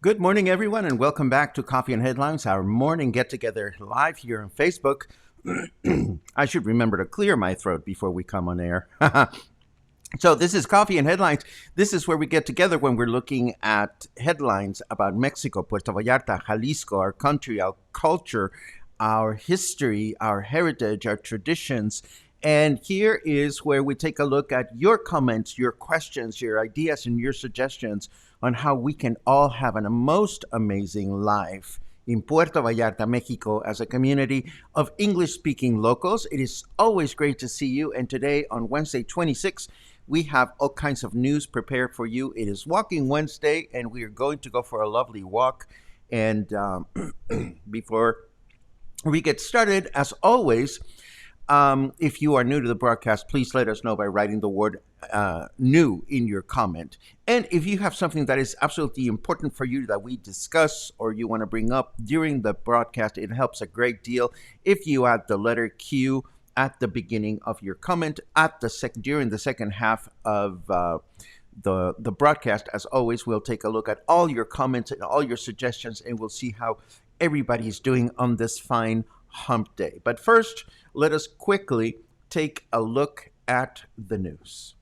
Good morning, everyone, and welcome back to Coffee and Headlines, our morning get-together live here on Facebook. I should remember to clear my throat before we come on air. So this is Coffee and Headlines. This is where we get together when we're looking at headlines about Mexico, Puerto Vallarta, Jalisco, our country, our culture, our history, our heritage, our traditions. And here is where we take a look at your comments, your questions, your ideas, and your suggestions on how we can all have a most amazing life in Puerto Vallarta, Mexico, as a community of English-speaking locals. It is always great to see you. And today, on Wednesday 26, we have all kinds of news prepared for you. It is Walking Wednesday, and we are going to go for a lovely walk. And before we get started, as always, if you are new to the broadcast, please let us know by writing the word new in your comment. And if you have something that is absolutely important for you that we discuss or you want to bring up during the broadcast, it helps a great deal if you add the letter Q at the beginning of your comment during the second half of the broadcast. As always, we'll take a look at all your comments and all your suggestions, and we'll see how everybody is doing on this fine hump day. But first, let us quickly take a look at the news.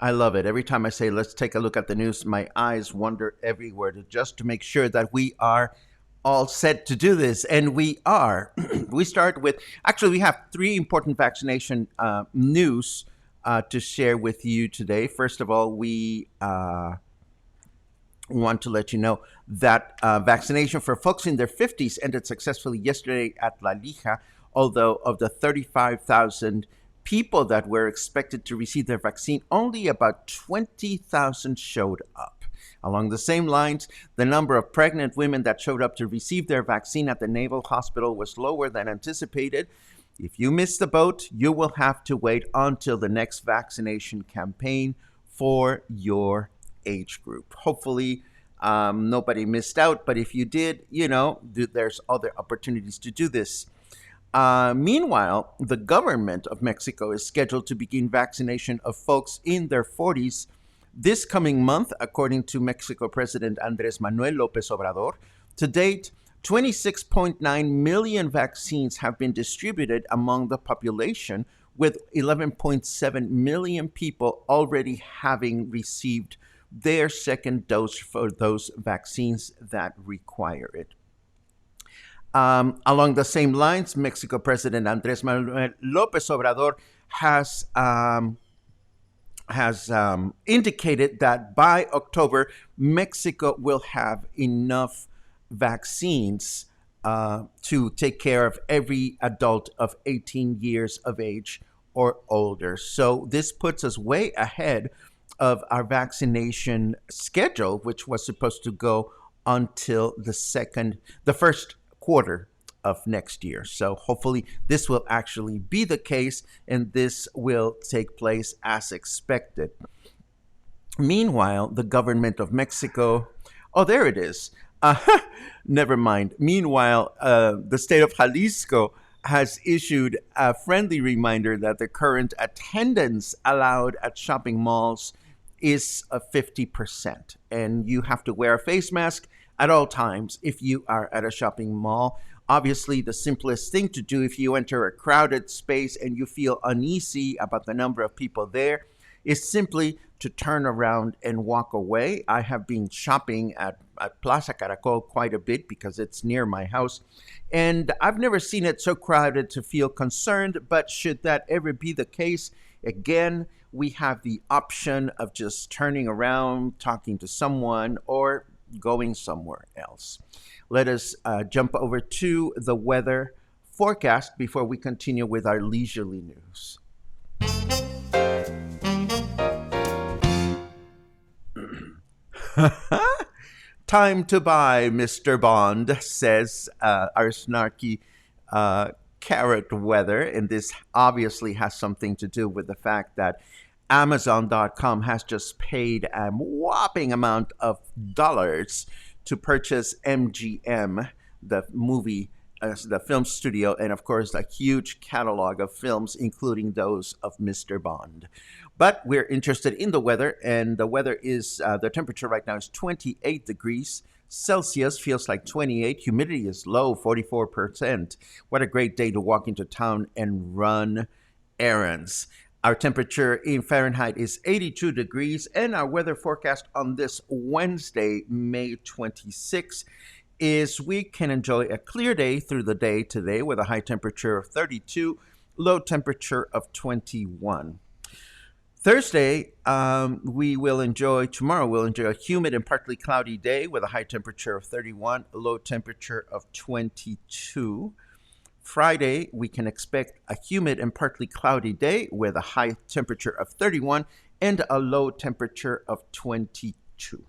I love it. Every time I say, let's take a look at the news, my eyes wander everywhere just to make sure that we are all set to do this. And we are. We start with, actually, we have three important vaccination news to share with you today. First of all, we want to let you know that vaccination for folks in their 50s ended successfully yesterday at La Lija, although of the 35,000 people that were expected to receive their vaccine, only about 20,000 showed up. Along the same lines, the number of pregnant women that showed up to receive their vaccine at the Naval Hospital was lower than anticipated. If you missed the boat, you will have to wait until the next vaccination campaign for your age group. Hopefully, nobody missed out, but if you did, there's other opportunities to do this. Meanwhile, the government of Mexico is scheduled to begin vaccination of folks in their 40s this coming month, according to Mexico President Andrés Manuel López Obrador. To date, 26.9 million vaccines have been distributed among the population, with 11.7 million people already having received their second dose for those vaccines that require it. Along the same lines, Mexico President Andrés Manuel López Obrador has indicated that by October, Mexico will have enough vaccines to take care of every adult of 18 years of age or older. So this puts us way ahead of our vaccination schedule, which was supposed to go until the first quarter of next year. So hopefully this will actually be the case and this will take place as expected. Meanwhile, the government of Mexico, oh, there it is. Uh, Never mind. Meanwhile, the state of Jalisco has issued a friendly reminder that the current attendance allowed at shopping malls is 50%. And you have to wear a face mask at all times if you are at a shopping mall. Obviously, the simplest thing to do if you enter a crowded space and you feel uneasy about the number of people there is simply to turn around and walk away. I have been shopping at Plaza Caracol quite a bit because it's near my house, and I've never seen it so crowded to feel concerned, but should that ever be the case, again, we have the option of just turning around, talking to someone, or going somewhere else. Let us jump over to the weather forecast before we continue with our leisurely news. Time to buy, Mr. Bond, says our snarky carrot weather. And this obviously has something to do with the fact that Amazon.com has just paid a whopping amount of dollars to purchase MGM, the movie, the film studio, and of course, a huge catalog of films, including those of Mr. Bond. But we're interested in the weather, and the weather is the temperature right now is 28 degrees Celsius, feels like 28. Humidity is low, 44%. What a great day to walk into town and run errands. Our temperature in Fahrenheit is 82 degrees, and our weather forecast on this Wednesday, May 26, is we can enjoy a clear day through the day today with a high temperature of 32, low temperature of 21. Thursday, tomorrow we'll enjoy a humid and partly cloudy day with a high temperature of 31, a low temperature of 22. Friday, we can expect a humid and partly cloudy day with a high temperature of 31 and a low temperature of 22.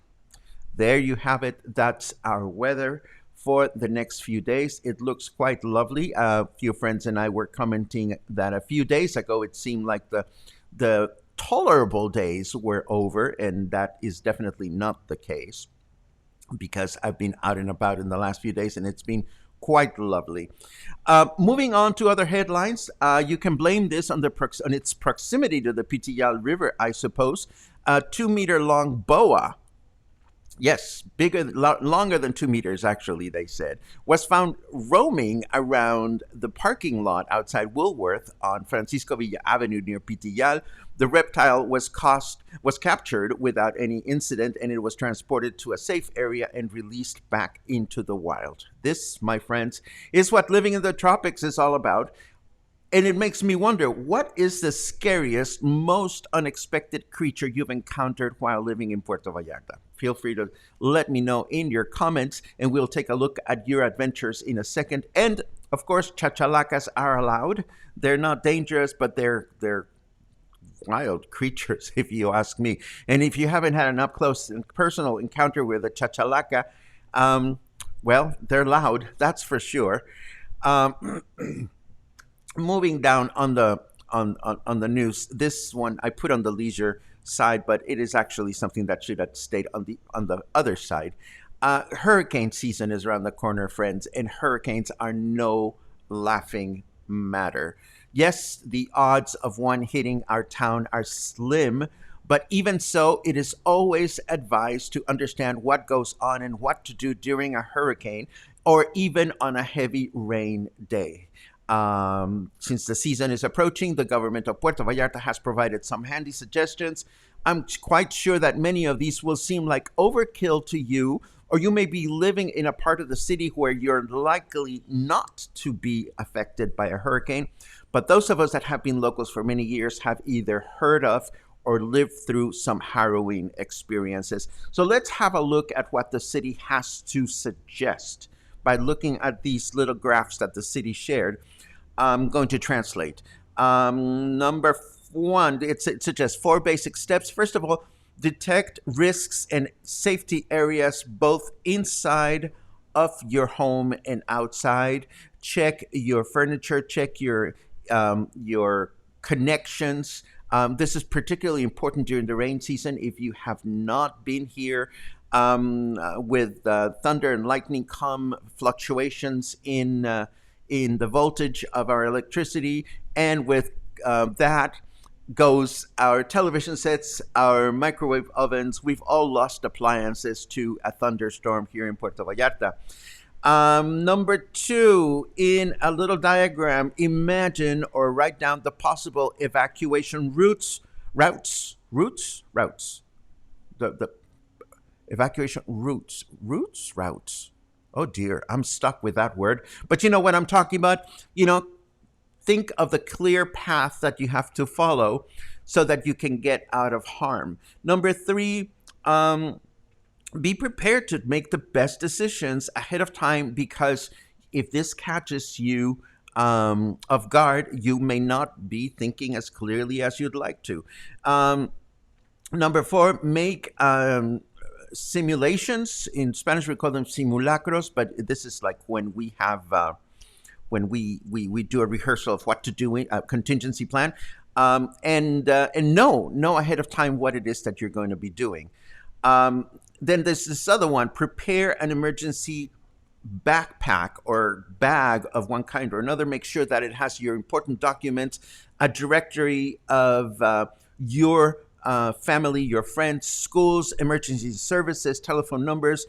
There you have it. That's our weather for the next few days. It looks quite lovely. A few friends and I were commenting that a few days ago it seemed like the tolerable days were over, and that is definitely not the case because I've been out and about in the last few days and it's been quite lovely. Moving on to other headlines, you can blame this on its proximity to the Pitillal River, I suppose. A 2-meter long boa, yes, longer than 2 meters, actually, they said, was found roaming around the parking lot outside Woolworth on Francisco Villa Avenue near Pitillal. The reptile was captured without any incident, and it was transported to a safe area and released back into the wild. This, my friends, is what living in the tropics is all about. And it makes me wonder, what is the scariest, most unexpected creature you've encountered while living in Puerto Vallarta? Feel free to let me know in your comments, and we'll take a look at your adventures in a second. And, of course, chachalakas are allowed. They're not dangerous, but they're wild creatures, if you ask me. And if you haven't had an up-close and personal encounter with a chachalaka, well, they're loud, that's for sure. Moving down on the news, this one I put on the leisure side, but it is actually something that should have stayed on the other side. Hurricane season is around the corner, friends, and hurricanes are no laughing matter. Yes, the odds of one hitting our town are slim, but even so, it is always advised to understand what goes on and what to do during a hurricane or even on a heavy rain day. Since the season is approaching, the government of Puerto Vallarta has provided some handy suggestions. I'm quite sure that many of these will seem like overkill to you, or you may be living in a part of the city where you're likely not to be affected by a hurricane. But those of us that have been locals for many years have either heard of or lived through some harrowing experiences. So let's have a look at what the city has to suggest by looking at these little graphs that the city shared. I'm going to translate. Number one, it suggests 4 basic steps. First of all, detect risks and safety areas both inside of your home and outside. Check your furniture, check your connections. This is particularly important during the rain season. If you have not been here, with thunder and lightning come fluctuations in the voltage of our electricity, and with that goes our television sets, our microwave ovens. We've all lost appliances to a thunderstorm here in Puerto Vallarta. Number two, in a little diagram, imagine or write down the possible evacuation routes. The evacuation routes. Oh dear, I'm stuck with that word. But you know what I'm talking about? Think of the clear path that you have to follow so that you can get out of harm. Number three, be prepared to make the best decisions ahead of time, because if this catches you off guard, you may not be thinking as clearly as you'd like to. Number four, make simulations. In Spanish, we call them simulacros, but this is like when we have when we do a rehearsal of what to do, a contingency plan, and know ahead of time what it is that you're going to be doing. Then there's this other one: prepare an emergency backpack or bag of one kind or another. Make sure that it has your important documents, a directory of your family, your friends, schools, emergency services, telephone numbers.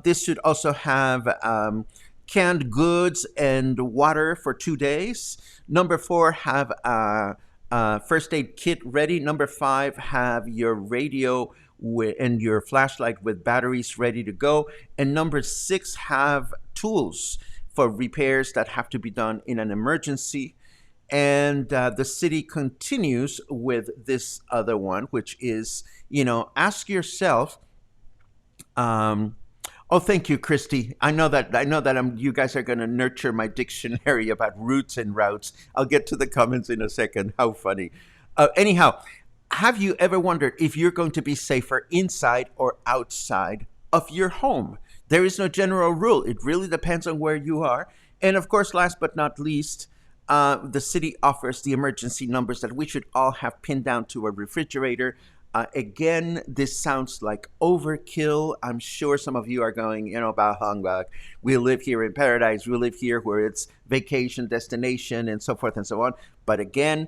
This should also have canned goods and water for 2 days. Number four, have a first aid kit ready. Number five, have your radio and your flashlight with batteries ready to go. And number six, have tools for repairs that have to be done in an emergency. And the city continues with this other one, which is, ask yourself, oh, thank you, Christy. I know that you guys are going to nurture my dictionary about roots and routes. I'll get to the comments in a second. How funny. Anyhow, have you ever wondered if you're going to be safer inside or outside of your home? There is no general rule. It really depends on where you are. And of course, last but not least, the city offers the emergency numbers that we should all have pinned down to a refrigerator. Again, this sounds like overkill. I'm sure some of you are going, bah humbug. We live here in paradise. We live here where it's vacation destination and so forth and so on. But again,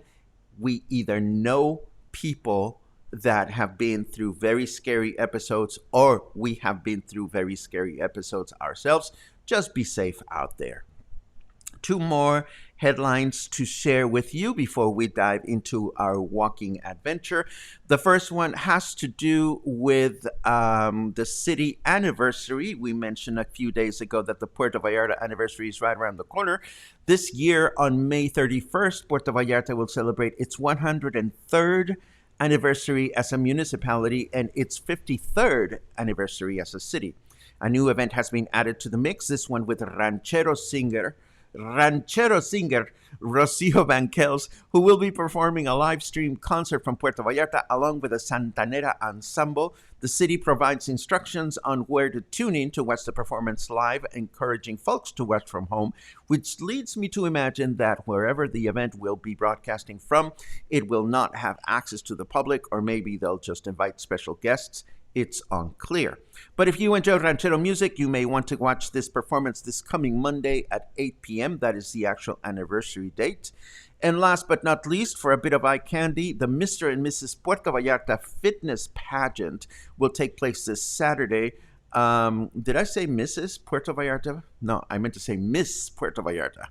we either know people that have been through very scary episodes, or we have been through very scary episodes ourselves. Just be safe out there. Two more headlines to share with you before we dive into our walking adventure. The first one has to do with the city anniversary. We mentioned a few days ago that the Puerto Vallarta anniversary is right around the corner. This year, on May 31st, Puerto Vallarta will celebrate its 103rd anniversary as a municipality and its 53rd anniversary as a city. A new event has been added to the mix, this one with ranchero singer Rocio Banquels, who will be performing a live stream concert from Puerto Vallarta along with a Santanera ensemble. The city provides instructions on where to tune in to watch the performance live, encouraging folks to watch from home, which leads me to imagine that wherever the event will be broadcasting from, it will not have access to the public, or maybe they'll just invite special guests. It's unclear. But if you enjoy ranchero music, you may want to watch this performance this coming Monday at 8 p.m. That is the actual anniversary date. And last but not least, for a bit of eye candy, the Mr. and Mrs. Puerto Vallarta fitness pageant will take place this Saturday. Did I say Mrs. Puerto Vallarta? No, I meant to say Miss Puerto Vallarta.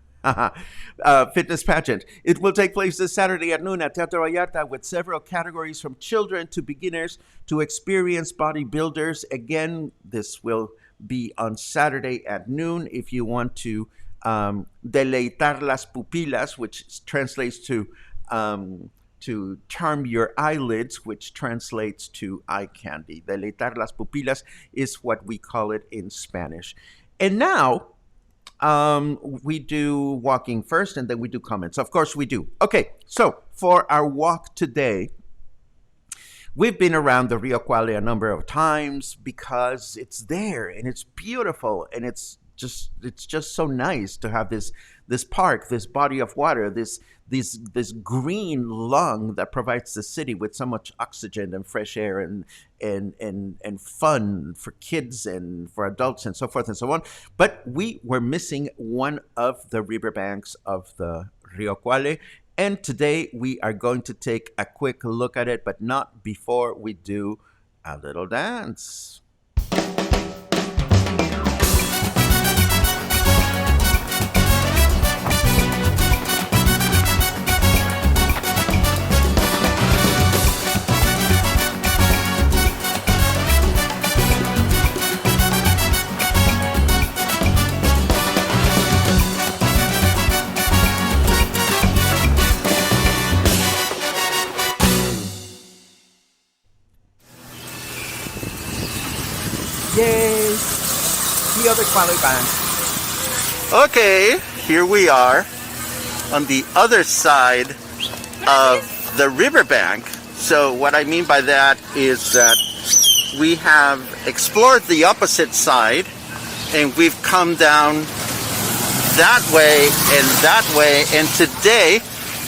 Fitness pageant. It will take place this Saturday at noon at Teatro Vallarta, with several categories from children to beginners to experienced bodybuilders. Again, this will be on Saturday at noon. If you want to deleitar las pupilas, which translates to charm your eyelids, which translates to eye candy. Deleitar las pupilas is what we call it in Spanish. And now, we do walking first, and then we do comments. Of course we do. Okay, so for our walk today, We've been around the Rio Cuale a number of times because it's there and it's beautiful, and it's just so nice to have this park, this body of water, this green lung that provides the city with so much oxygen and fresh air and fun for kids and for adults and so forth and so on. But we were missing one of the riverbanks of the Rio Cuale. And today we are going to take a quick look at it, but not before we do a little dance. Yay! The other Cuale bank. Okay, here we are on the other side of the riverbank. So what I mean by that is that we have explored the opposite side and we've come down that way and that way, and today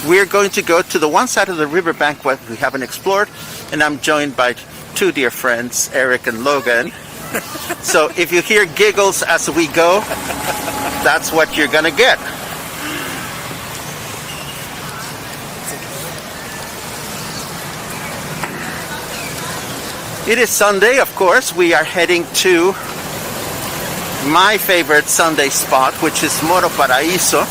we're going to go to the one side of the riverbank what we haven't explored, and I'm joined by two dear friends, Eric and Logan. So if you hear giggles as we go, that's what you're gonna get. It is Sunday, of course. We are heading to my favorite Sunday spot, which is Moro Paraíso.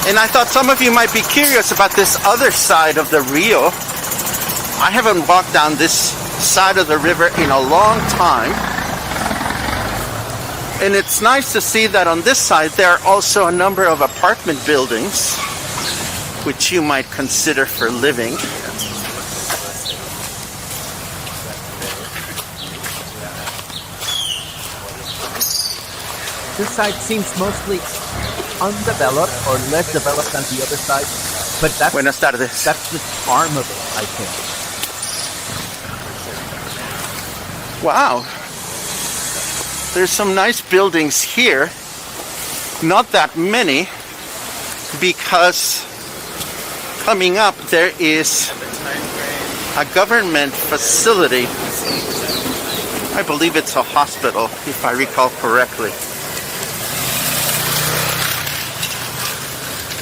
And I thought some of you might be curious about this other side of the Rio. I haven't walked down this side of the river in a long time. And it's nice to see that on this side there are also a number of apartment buildings which you might consider for living. This side seems mostly undeveloped or less developed than the other side, but Buenas tardes. That's the charm of it, I think. Wow. There's some nice buildings here. Not that many, because coming up there is a government facility. I believe it's a hospital, if I recall correctly.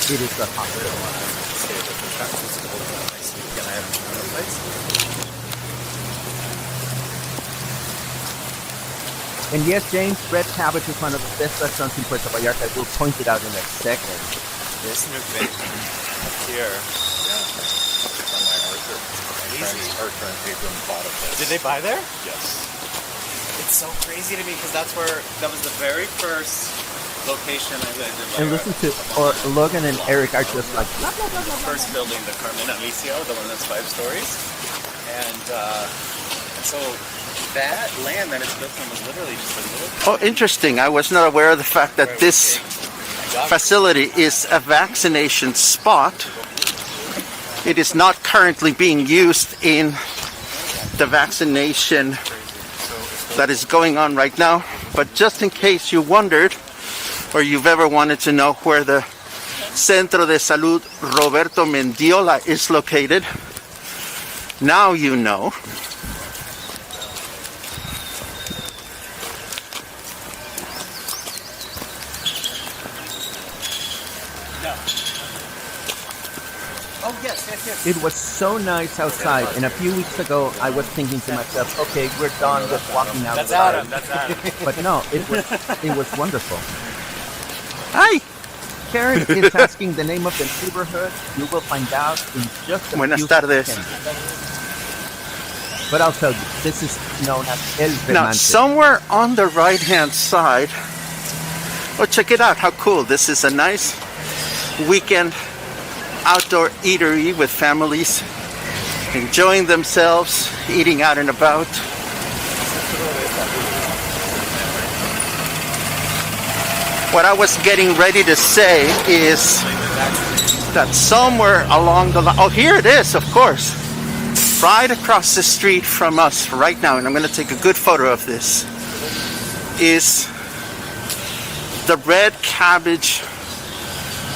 It is a hospital. And yes, James, Red Cabbage is one of the best restaurants in Puerto Vallarta. We'll point it out in a second. This new thing here, yeah, from my Arthur and Abram bought of this. Did they buy there? Yes. It's so crazy to me because that was the very first location I lived in. And listen to, or Logan and Eric are just like, blah, blah, blah, blah, blah. First building, the Carmen Alicio, the one that's 5 stories. And so that land that it's built on was literally just a little... Oh, interesting. I was not aware of the fact that this facility is a vaccination spot. It is not currently being used in the vaccination that is going on right now. But just in case you wondered, or you've ever wanted to know where the Centro de Salud Roberto Mendiola is located, now you know. Oh, yes. It was so nice outside, and a few weeks ago I was thinking to myself, okay, we're done with walking outside. That's Adam. But no, it was wonderful. Hi. Karen is asking the name of the neighborhood. You will find out in just a Buenas few tardes. seconds. But I'll tell you, this is known as El Now, Remance. somewhere on the right-hand side, oh, check it out. How cool. This is a nice weekend outdoor eatery with families enjoying themselves, eating out and about. What I was getting ready to say is that somewhere along the line, oh, here it is, of course, right across the street from us right now, and I'm going to take a good photo of this, is the Red Cabbage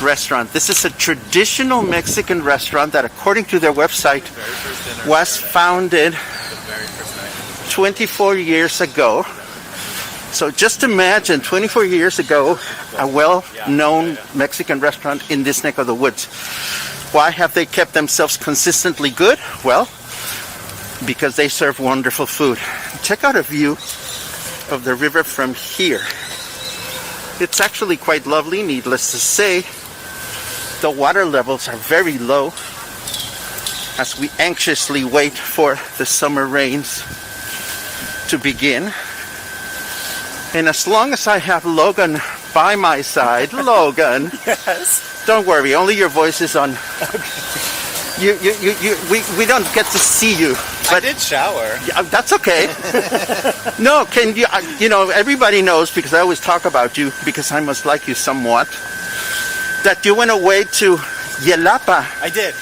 restaurant. This is a traditional Mexican restaurant that, according to their website, was founded 24 years ago. So just imagine 24 years ago, a well-known Mexican restaurant in this neck of the woods. Why have they kept themselves consistently good? Well, because they serve wonderful food. Check out a view of the river from here. It's actually quite lovely, needless to say. The water levels are very low as we anxiously wait for the summer rains to begin. And as long as I have Logan by my side, Logan, Yes. don't worry, only your voice is on. We don't get to see you, I but did shower. yeah, that's okay. No, can you? You know, everybody knows because I always talk about you because I must like you somewhat. That you went away to Yelapa. I did.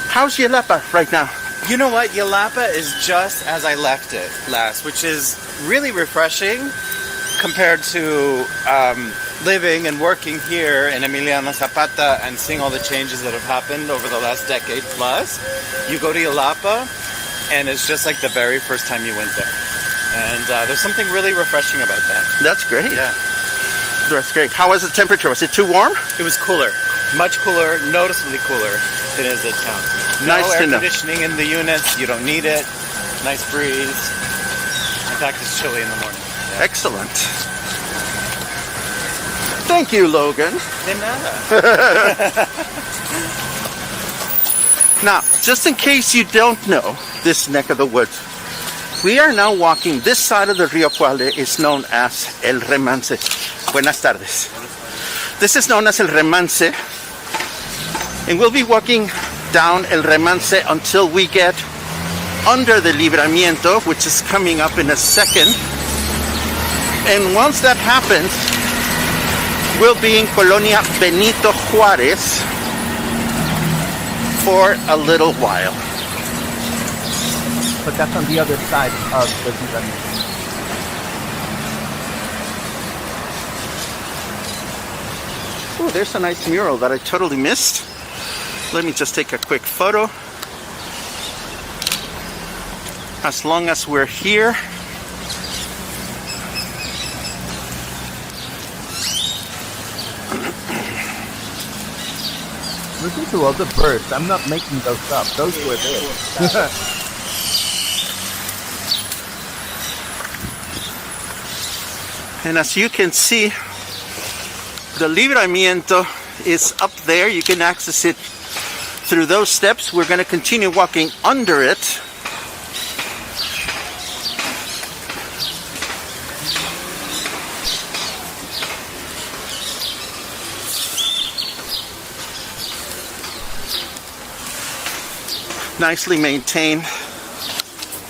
How's Yelapa right now? You know what? Yelapa is just as I left it last, which is really refreshing compared to living and working here in Emiliano Zapata and seeing all the changes that have happened over the last decade plus. You go to Yelapa and it's just like the very first time you went there. And there's something really refreshing about that. That's great. Yeah. That's great. How was the temperature? Was it too warm? It was cooler. Much cooler, noticeably cooler than it is at town. Nice no to air know. conditioning in the units. You don't need it. Nice breeze. In fact, it's chilly in the morning. Excellent. Thank you, Logan. De nada. Now, just in case you don't know this neck of the woods, we are now walking. This side of the Rio Cuale is known as El Remance. Buenas tardes. This is known as El Remance, and we'll be walking down El Remance until we get under the Libramiento, which is coming up in a second. And once that happens, we'll be in Colonia Benito Juárez for a little while. But that's on the other side of the Libramiento. Oh, there's a nice mural that I totally missed. Let me just take a quick photo. As long as we're here. Listen to all the birds. I'm not making those up. Those were there. And as you can see, the Libramiento is up there. You can access it through those steps. We're going to continue walking under it. Nicely maintained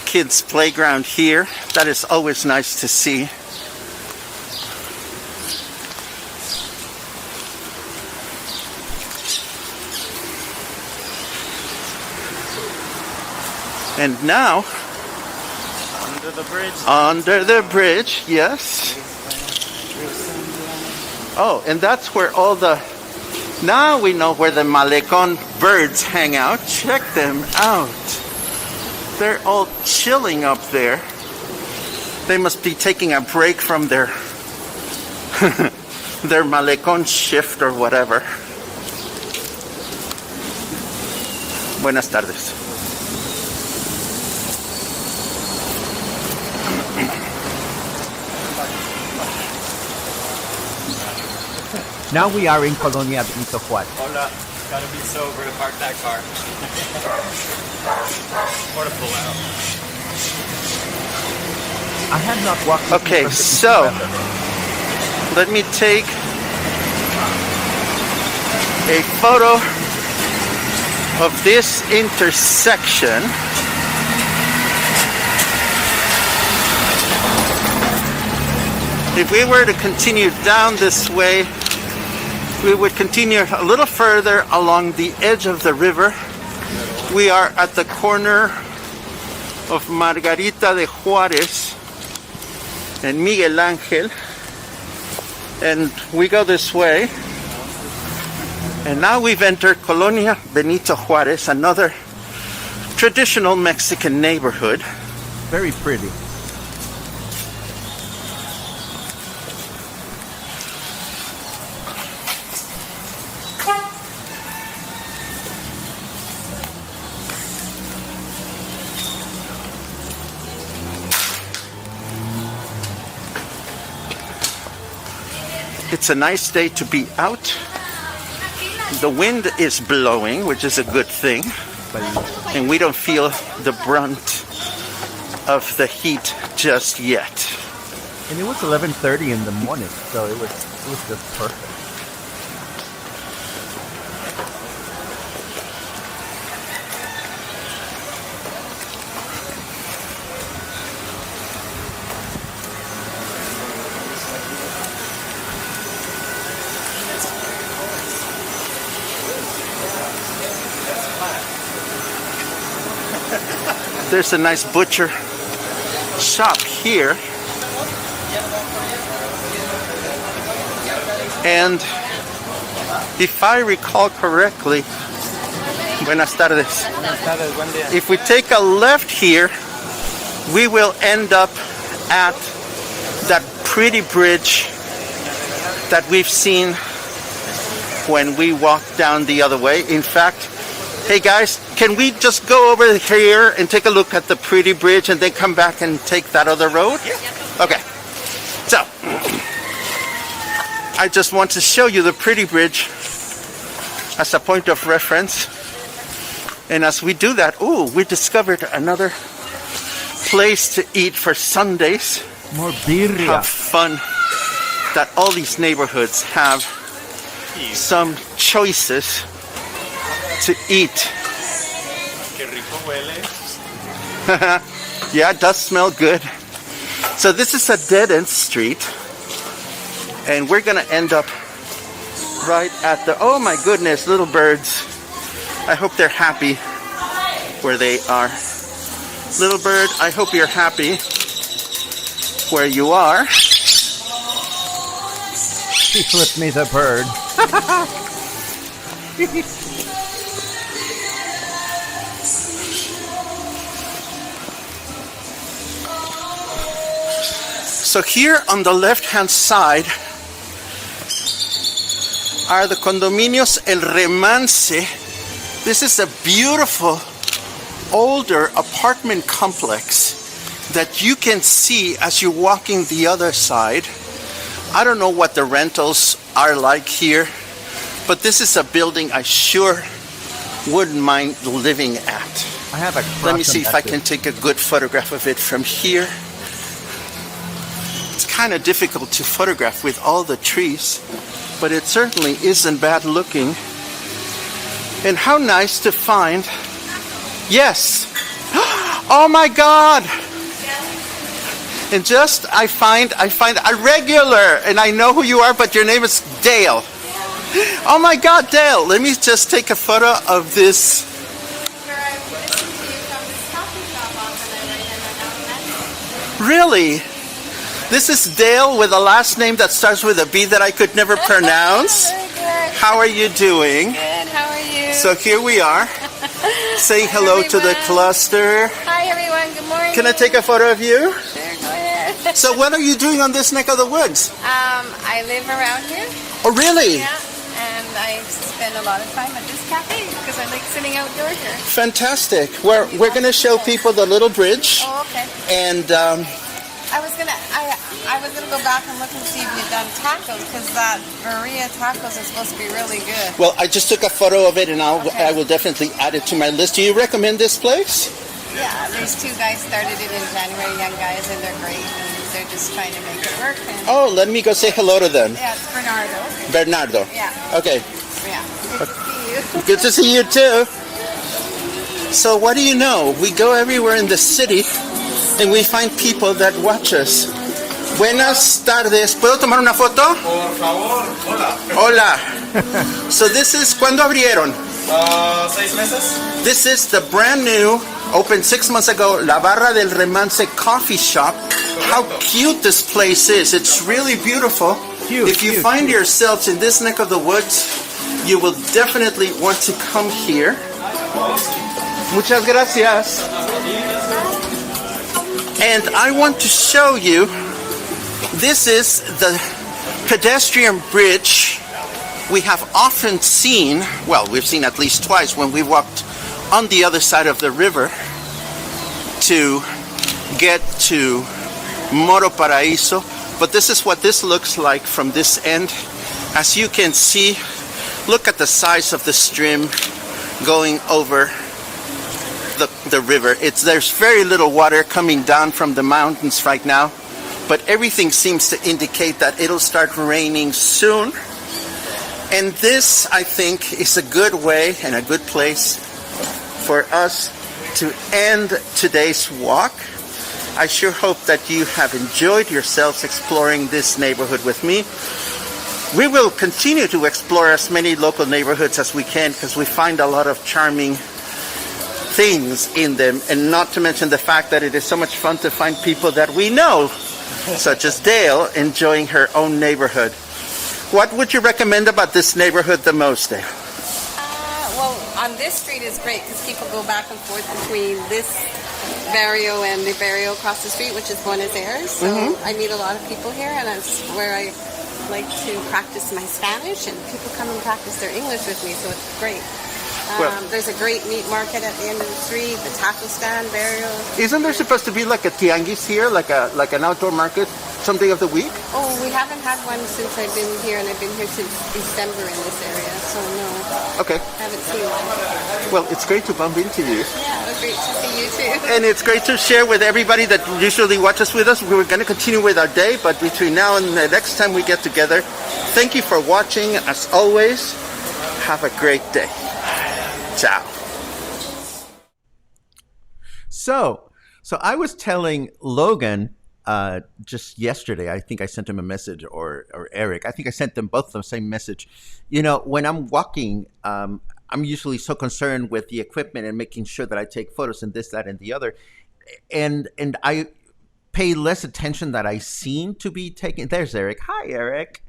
kids' playground here. That is always nice to see. And now, Under the bridge. under the bridge, yes. Oh, and that's where all the, now we know where the Malecon birds hang out. Check them out. They're all chilling up there. They must be taking a break from their their Malecon shift or whatever. Buenas tardes. Now we are in Colonia Benito Juárez. Hola. Gotta be sober to park that car. Or to pull out. I have not walked. this Okay, neighborhood so forever. let me take a photo of this intersection. If we were to continue down this way, we would continue a little further along the edge of the river. We are at the corner of Margarita de Juárez and Miguel Ángel, and we go this way. And now we've entered Colonia Benito Juárez, another traditional Mexican neighborhood. Very pretty. It's a nice day to be out. The wind is blowing, which is a good thing, and we don't feel the brunt of the heat just yet. And it was 11:30 in the morning, so it was just perfect. There's a nice butcher shop here. And if I recall correctly, buenas tardes. If we take a left here, we will end up at that pretty bridge that we've seen when we walk down the other way. In fact, hey guys, can we just go over here and take a look at the pretty bridge and then come back and take that other road? Okay. So, I just want to show you the pretty bridge as a point of reference. And as we do that, we discovered another place to eat for Sundays. More birria. How fun that all these neighborhoods have some choices to eat. Yeah, it does smell good. So this is a dead-end street, and we're gonna end up right at the, oh my goodness, little birds. I hope they're happy where they are. Little bird, I hope you're happy where you are. She flipped me the bird. So here on the left-hand side are the condominios El Remance. This is a beautiful older apartment complex that you can see as you're walking the other side. I don't know what the rentals are like here, but this is a building I sure wouldn't mind living at. I have a Let me see if I can take a good photograph of it from here. It's kind of difficult to photograph with all the trees, but it certainly isn't bad looking. And how nice to find, yes, oh my God! And just, I find a regular, and I know who you are, but your name is Dale. Oh my God, Dale, let me just take a photo of this. Really? This is Dale with a last name that starts with a B that I could never pronounce. How are you doing? Good, how are you? So here we are. Say hello to the cluster. Hi everyone, good morning. Can I take a photo of you? Sure, go ahead. So what are you doing on this neck of the woods? I live around here. Oh, really? Yeah, and I spend a lot of time at this cafe because I like sitting outdoors here. Fantastic. We're going to show people the little bridge. Oh, okay. And I was gonna go back and look and see if you've done tacos because that Maria tacos is supposed to be really good. well, I just took a photo of it, and I will definitely add it to my list. Do you recommend this place? Yeah, these two guys started it in January, young guys, and they're great. And they're just trying to make it work. And Oh, let me go say hello to them. yeah, it's Bernardo. Bernardo. Yeah, Okay. yeah. Good to see you. Good to see you too. So what do you know? We go everywhere in the city and we find people that watch us. Buenas tardes. ¿Puedo tomar una foto? Por favor, hola. Hola. So this is, ¿cuándo abrieron? 6 meses. This is the brand new, opened 6 months ago, La Barra del Remance coffee shop. How cute this place is. It's really beautiful. If you find yourselves in this neck of the woods, you will definitely want to come here. Muchas gracias. And I want to show you, this is the pedestrian bridge we have often seen, well, we've seen at least twice when we walked on the other side of the river to get to Moro Paraíso. But this is what this looks like from this end. As you can see, look at the size of the stream going over the river. There's very little water coming down from the mountains right now, but everything seems to indicate that it'll start raining soon. And this, I think, is a good way and a good place for us to end today's walk. I sure hope that you have enjoyed yourselves exploring this neighborhood with me. We will continue to explore as many local neighborhoods as we can because we find a lot of charming things in them, and not to mention the fact that it is so much fun to find people that we know, such as Dale, enjoying her own neighborhood. What would you recommend about this neighborhood the most, Dale? Well, on this street is great because people go back and forth between this barrio and the barrio across the street, which is Buenos Aires. So I meet a lot of people here, and that's where I like to practice my Spanish, and people come and practice their English with me, so it's great. There's a great meat market at the end of the street, the taco stand, barrio. Isn't there supposed to be like a tianguis here, like an outdoor market, someday of the week? Oh, we haven't had one since I've been here, and I've been here since December in this area, so no. Okay. Haven't seen one. Well, it's great to bump into you. Yeah, it was great to see you too. And it's great to share with everybody that usually watches with us. We're going to continue with our day, but between now and the next time we get together, thank you for watching. As always, have a great day. Ciao. So I was telling Logan just yesterday, I think I sent him a message, or Eric, I think I sent them both the same message. You know, when I'm walking, I'm usually so concerned with the equipment and making sure that I take photos and this, that, and the other. And I pay less attention that I seem to be taking. There's Eric. Hi, Eric.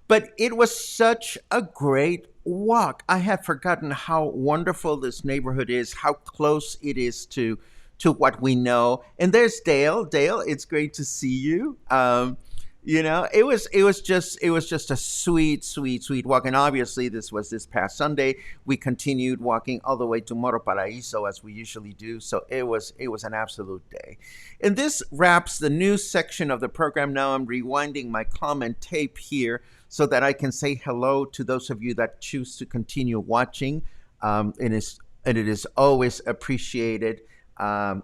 But it was such a great walk. I had forgotten how wonderful this neighborhood is, how close it is to what we know. And there's Dale. Dale, it's great to see you. You know, it was just a sweet walk. And obviously this was this past Sunday. We continued walking all the way to Moro Paraíso as we usually do. So it was an absolute day. And this wraps the news section of the program. Now I'm rewinding my comment tape here so that I can say hello to those of you that choose to continue watching. And it is always appreciated.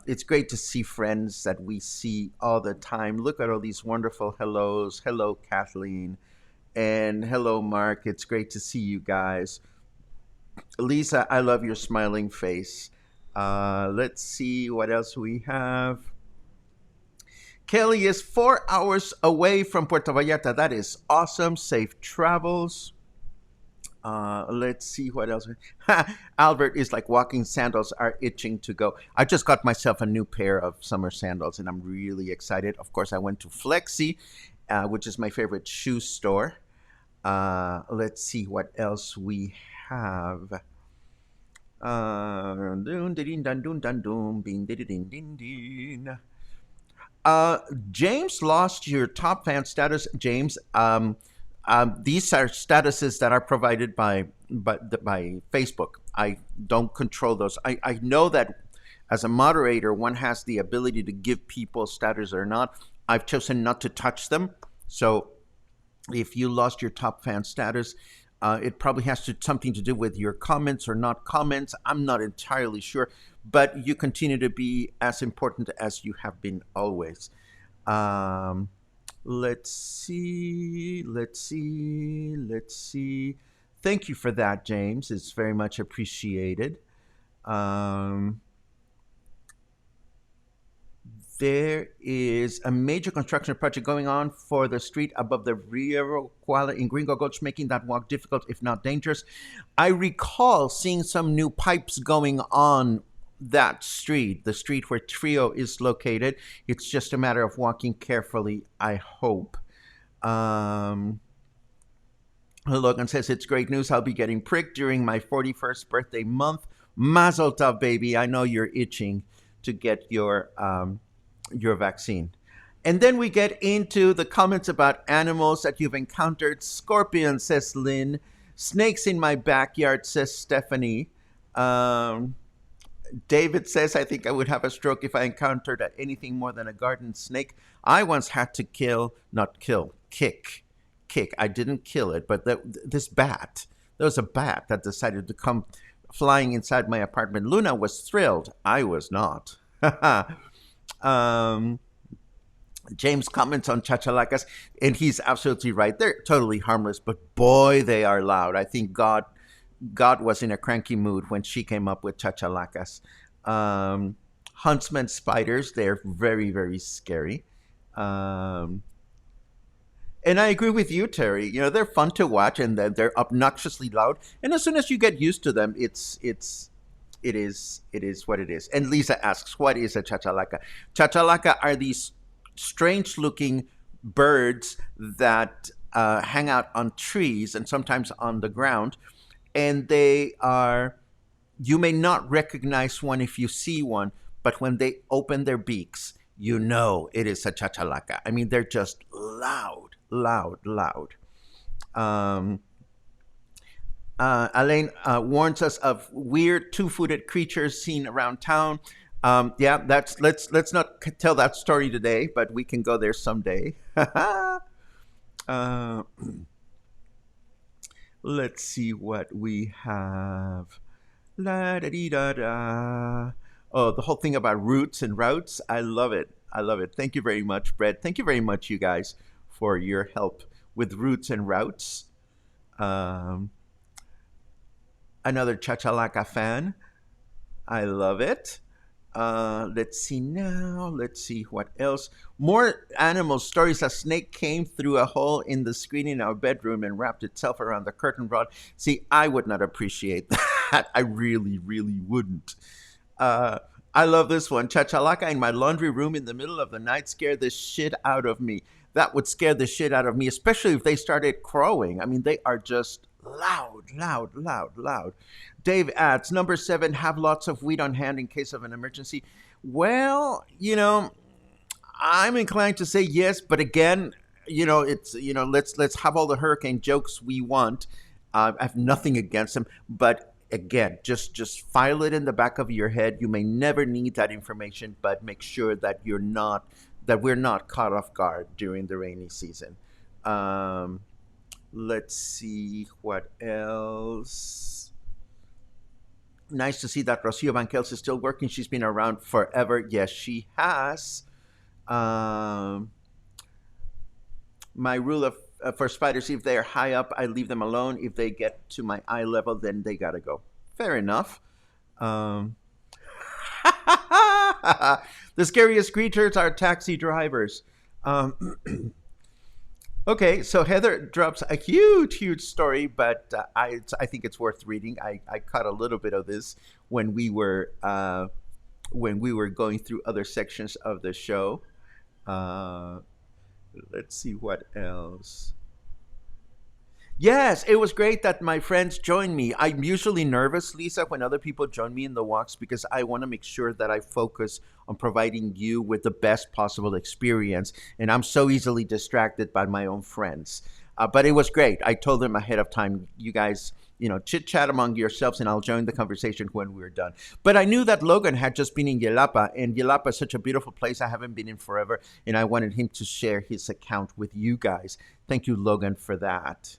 It's great to see friends that we see all the time. Look at all these wonderful hellos. Hello, Kathleen. And hello, Mark. It's great to see you guys. Lisa, I love your smiling face. Let's see what else we have. Kelly is 4 hours away from Puerto Vallarta. That is awesome. Safe travels. Let's see what else. Albert is like, walking sandals are itching to go. I just got myself a new pair of summer sandals and I'm really excited. Of course, I went to Flexi, which is my favorite shoe store. Let's see what else we have. James lost your top fan status. James, these are statuses that are provided by Facebook. I don't control those. I know that as a moderator, one has the ability to give people status or not. I've chosen not to touch them. So if you lost your top fan status, it probably has something to do with your comments or not comments. I'm not entirely sure, but you continue to be as important as you have been always. Let's see. Thank you for that, James. It's very much appreciated. There is a major construction project going on for the street above the Rio Cuale in Gringo Gulch, making that walk difficult, if not dangerous. I recall seeing some new pipes going on that street, the street where Trio is located. It's just a matter of walking carefully, I hope. Logan says, it's great news. I'll be getting pricked during my 41st birthday month. Mazel tov, baby. I know you're itching to get your vaccine. And then we get into the comments about animals that you've encountered. Scorpions, says Lynn. Snakes in my backyard, says Stephanie. David says, I think I would have a stroke if I encountered anything more than a garden snake. I once had to kick. I didn't kill it, but this bat, there was a bat that decided to come flying inside my apartment. Luna was thrilled. I was not. James comments on chachalakas, and he's absolutely right. They're totally harmless, but boy, they are loud. I think God was in a cranky mood when she came up with chachalakas. Huntsman spiders, they're very, very scary. And I agree with you, Terry. You know, they're fun to watch, and they're obnoxiously loud. And as soon as you get used to them, it is what it is. And Lisa asks, what is a chachalaka? Chachalaka are these strange-looking birds that hang out on trees and sometimes on the ground. And you may not recognize one if you see one, but when they open their beaks, you know it is a chachalaka. I mean, they're just loud. Elaine warns us of weird two-footed creatures seen around town. Let's not tell that story today, but we can go there someday. Let's see what we have. La da dee da da. Oh, the whole thing about roots and routes. I love it. Thank you very much, Brett. Thank you very much, you guys, for your help with roots and routes. Another Chachalaka fan. I love it. Let's see what else. More animal stories. A snake came through a hole in the screen in our bedroom and wrapped itself around the curtain rod. See, I would not appreciate that. I really, really wouldn't. I love this one. Chachalaka in my laundry room in the middle of the night scared the shit out of me. That would scare the shit out of me, especially if they started crowing. I mean, they are just loud. Dave adds, number 7, have lots of weed on hand in case of an emergency. Well, I'm inclined to say yes, but again, let's have all the hurricane jokes we want. I have nothing against them, but again, just file it in the back of your head. You may never need that information, but make sure that we're not caught off guard during the rainy season. Let's see what else. Nice to see that Rocio Banquels is still working. She's been around forever. Yes, she has. My rule for spiders, if they're high up, I leave them alone. If they get to my eye level, then they gotta go. Fair enough. The scariest creatures are taxi drivers. Okay, so Heather drops a huge story, but I think it's worth reading. I caught a little bit of this when we were going through other sections of the show. Let's see what else. Yes, it was great that my friends joined me. I'm usually nervous, Lisa, when other people join me in the walks because I want to make sure that I focus on providing you with the best possible experience. And I'm so easily distracted by my own friends. But it was great. I told them ahead of time, you guys, chit-chat among yourselves and I'll join the conversation when we're done. But I knew that Logan had just been in Yelapa, and Yelapa is such a beautiful place I haven't been in forever, and I wanted him to share his account with you guys. Thank you, Logan, for that.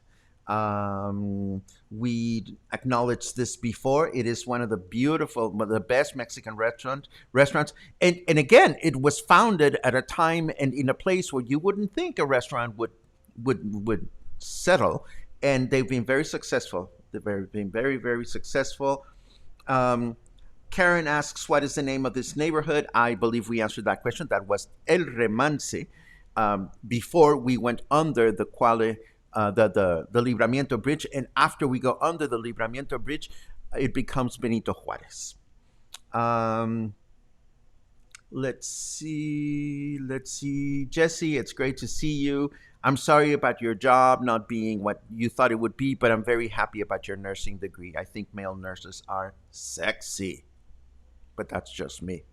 We acknowledged this before. It is one of the best Mexican restaurants. And again, it was founded at a time and in a place where you wouldn't think a restaurant would settle. And they've been very successful. They've been very, very successful. Karen asks, what is the name of this neighborhood? I believe we answered that question. That was El Remance. Before we went under the Cuale, the Libramiento Bridge, and after we go under the Libramiento Bridge, it becomes Benito Juárez. Let's see. Jesse, it's great to see you. I'm sorry about your job not being what you thought it would be, but I'm very happy about your nursing degree. I think male nurses are sexy, but that's just me.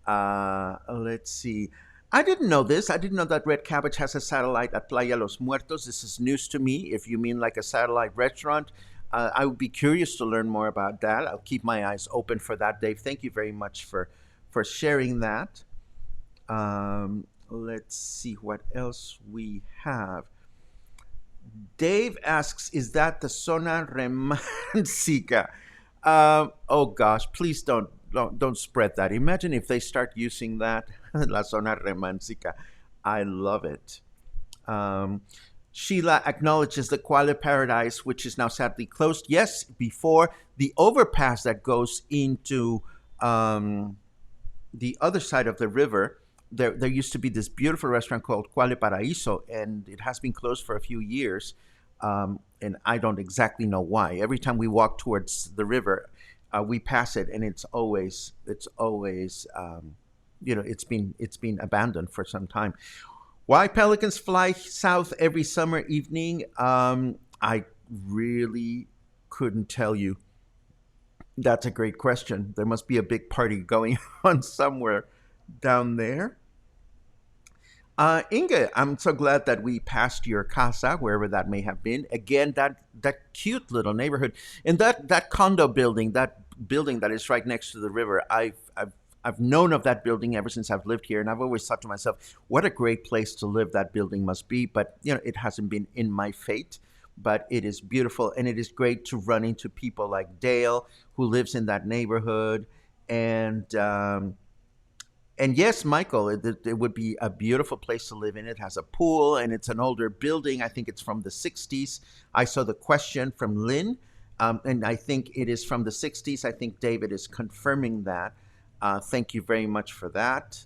Let's see. I didn't know this. I didn't know that Red Cabbage has a satellite at Playa Los Muertos. This is news to me. If you mean like a satellite restaurant, I would be curious to learn more about that. I'll keep my eyes open for that, Dave. Thank you very much for sharing that. Let's see what else we have. Dave asks, is that the zona romantica? Oh gosh, please don't spread that. Imagine if they start using that, la zona romantica. I love it. Sheila acknowledges the Cuale Paradise, which is now sadly closed. Yes, before the overpass that goes into the other side of the river, there used to be this beautiful restaurant called Cuale Paraíso, and it has been closed for a few years, and I don't exactly know why. Every time we walk towards the river, we pass it, and it's always it's been abandoned for some time. Why pelicans fly south every summer evening? I really couldn't tell you. That's a great question. There must be a big party going on somewhere down there. Inga, I'm so glad that we passed your casa, wherever that may have been. Again, that cute little neighborhood. And that condo building, that building that is right next to the river, I've known of that building ever since I've lived here, and I've always thought to myself, what a great place to live that building must be. But, it hasn't been in my fate. But it is beautiful, and it is great to run into people like Dale, who lives in that neighborhood. And yes, Michael, it would be a beautiful place to live in. It has a pool, and it's an older building. I think it's from the 60s. I saw the question from Lynn, and I think it is from the 60s. I think David is confirming that. Thank you very much for that.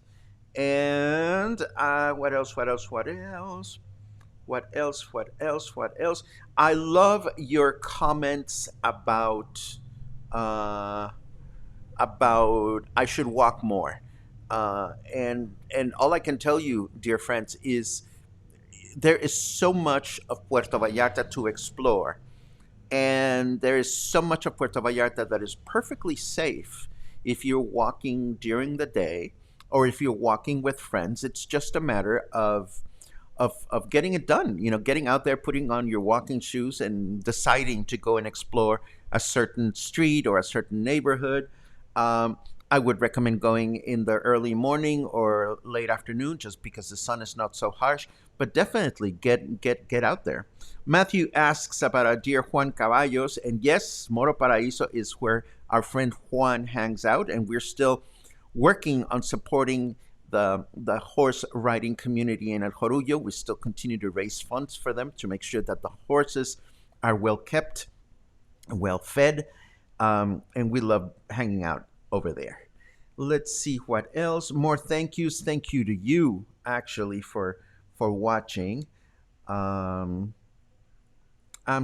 And what else? I love your comments about I should walk more. And all I can tell you, dear friends, is there is so much of Puerto Vallarta to explore. And there is so much of Puerto Vallarta that is perfectly safe if you're walking during the day or if you're walking with friends. It's just a matter of getting it done, getting out there, putting on your walking shoes and deciding to go and explore a certain street or a certain neighborhood. I would recommend going in the early morning or late afternoon just because the sun is not so harsh, but definitely get out there. Matthew asks about our dear Juan Caballos, and yes, Moro Paraíso is where our friend Juan hangs out, and we're still working on supporting the horse riding community in El Jorullo. We still continue to raise funds for them to make sure that the horses are well kept, well fed, and we love hanging out over there. Let's see what else. More thank yous. Thank you to you, actually, for watching. I'm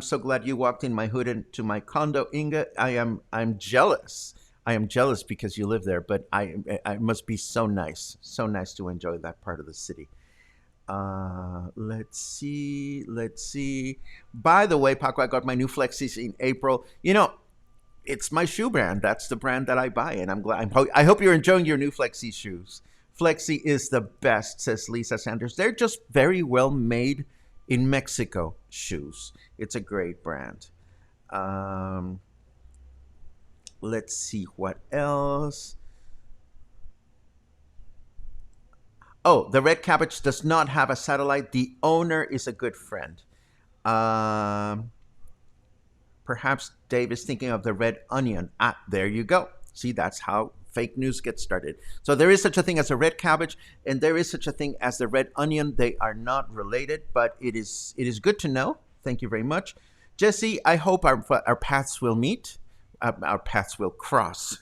so glad you walked in my hood into my condo, Inga. I'm jealous. I am jealous because you live there, but I must be so nice to enjoy that part of the city. Let's see. By the way, Paco, I got my new Flexis in April. It's my shoe brand. That's the brand that I buy, and I'm glad. I hope you're enjoying your new Flexi shoes. Flexi is the best, says Lisa Sanders. They're just very well made in Mexico shoes. It's a great brand. Let's see what else. Oh, the Red Cabbage does not have a satellite. The owner is a good friend. Perhaps Dave is thinking of the Red Onion. There you go. See, that's how fake news gets started. So there is such a thing as a Red Cabbage, and there is such a thing as the Red Onion. They are not related, but it is good to know. Thank you very much. Jesse, I hope our paths will meet. Our paths will cross.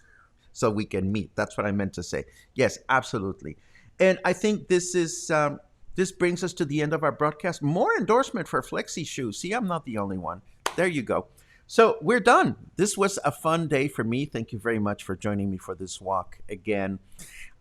so we can meet. That's what I meant to say. Yes, absolutely. And I think this brings us to the end of our broadcast. More endorsement for Flexi Shoes. See, I'm not the only one. There you go. So we're done. This was a fun day for me. Thank you very much for joining me for this walk again.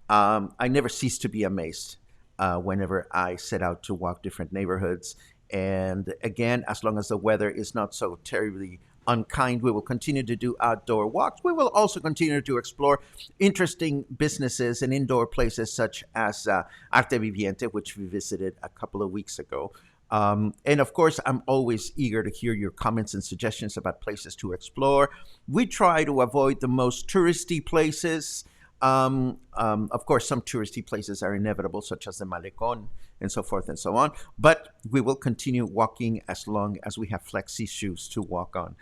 I never cease to be amazed whenever I set out to walk different neighborhoods. And again, as long as the weather is not so terribly unkind, we will continue to do outdoor walks. We will also continue to explore interesting businesses and indoor places such as Arte Viviente, which we visited a couple of weeks ago. And of course, I'm always eager to hear your comments and suggestions about places to explore. We try to avoid the most touristy places. Of course, some touristy places are inevitable, such as the Malecón and so forth and so on. But we will continue walking as long as we have Flexi shoes to walk on.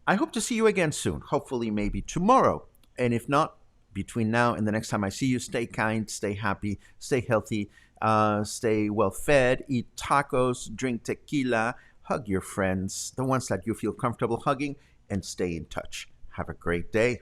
I hope to see you again soon, hopefully maybe tomorrow. And if not, between now and the next time I see you, stay kind, stay happy, stay healthy, stay well fed, eat tacos, drink tequila, hug your friends, the ones that you feel comfortable hugging, and stay in touch. Have a great day.